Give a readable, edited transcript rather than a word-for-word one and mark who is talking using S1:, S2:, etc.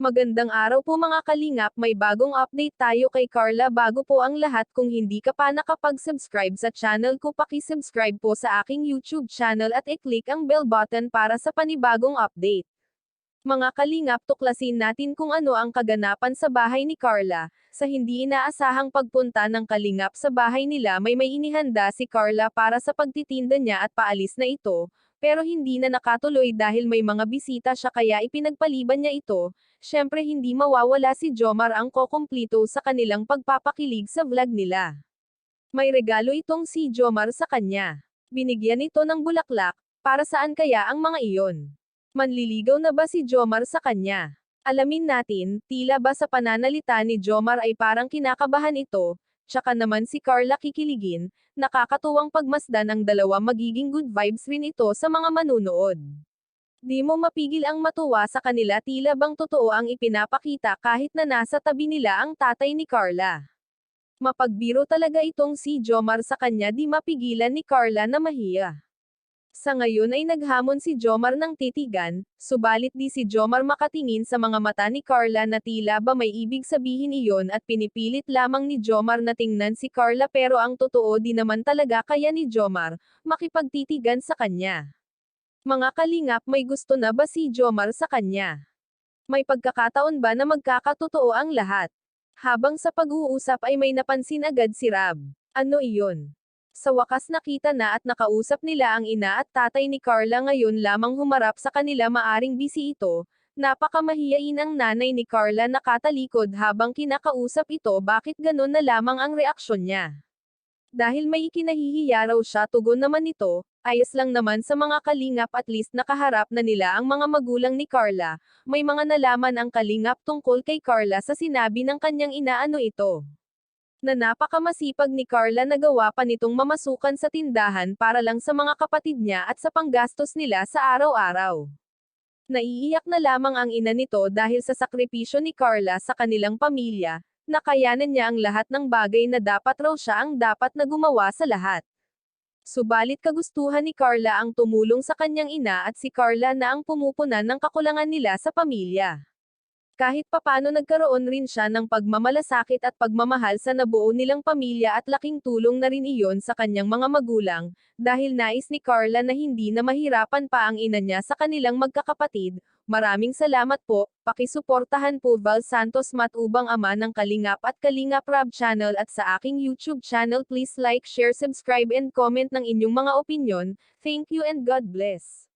S1: Magandang araw po mga kalingap, may bagong update tayo kay Carla. Bago po ang lahat, kung hindi ka pa nakapag-subscribe sa channel ko, paki-subscribe po sa aking YouTube channel at i-click ang bell button para sa panibagong update. Mga kalingap, tuklasin natin kung ano ang kaganapan sa bahay ni Carla. Sa hindi inaasahang pagpunta ng kalingap sa bahay nila, may inihanda si Carla para sa pagtitinda niya at paalis na ito, pero hindi na nakatuloy dahil may mga bisita siya kaya ipinagpaliban niya ito. Syempre hindi mawawala si Jomar ang kokumplito sa kanilang pagpapakilig sa vlog nila. May regalo itong si Jomar sa kanya. Binigyan ito ng bulaklak, para saan kaya ang mga iyon? Manliligaw na ba si Jomar sa kanya? Alamin natin, tila ba sa pananalita ni Jomar ay parang kinakabahan ito, tsaka naman si Carla kikiligin, nakakatuwang pagmasdan ang dalawa, magiging good vibes rin ito sa mga manunood. Di mo mapigil ang matuwa sa kanila, tila bang totoo ang ipinapakita kahit na nasa tabi nila ang tatay ni Carla. Mapagbiro talaga itong si Jomar sa kanya, di mapigilan ni Carla na mahiya. Sa ngayon ay naghamon si Jomar ng titigan, subalit di si Jomar makatingin sa mga mata ni Carla na tila ba may ibig sabihin iyon at pinipilit lamang ni Jomar na tingnan si Carla, pero ang totoo di naman talaga kaya ni Jomar makipagtitigan sa kanya. Mga kalingap, may gusto na ba si Jomar sa kanya? May pagkakataon ba na magkakatotoo ang lahat? Habang sa pag-uusap ay may napansin agad si Rab. Ano iyon? Sa wakas nakita na at nakausap nila ang ina at tatay ni Carla, ngayon lamang humarap sa kanila, maaring busy ito. Napakamahiyain ang nanay ni Carla, nakatalikod habang kinakausap ito. Bakit ganon na lamang ang reaksyon niya? Dahil may ikinahihiya raw siya, tugon naman ito, ayos lang naman sa mga kalingap, at least nakaharap na nila ang mga magulang ni Carla. May mga nalaman ang kalingap tungkol kay Carla sa sinabi ng kanyang ina. Ano ito? Na napakamasipag ni Carla, nagawa pa nitong mamasukan sa tindahan para lang sa mga kapatid niya at sa panggastos nila sa araw-araw. Naiiyak na lamang ang ina nito dahil sa sakripisyo ni Carla sa kanilang pamilya, nakayanan niya ang lahat ng bagay na dapat raw siya ang dapat na gumawa sa lahat. Subalit kagustuhan ni Carla ang tumulong sa kanyang ina at si Carla na ang pumupunan ng kakulangan nila sa pamilya. Kahit papano nagkaroon rin siya ng pagmamalasakit at pagmamahal sa nabuo nilang pamilya, at laking tulong na rin iyon sa kanyang mga magulang, dahil nais ni Carla na hindi na mahirapan pa ang ina niya sa kanilang magkakapatid. Maraming salamat po, pakisuportahan po Val Santos Matubang, ama ng Kalingap at Kalingap Rab channel, at sa aking YouTube channel. Please like, share, subscribe and comment ng inyong mga opinyon. Thank you and God bless.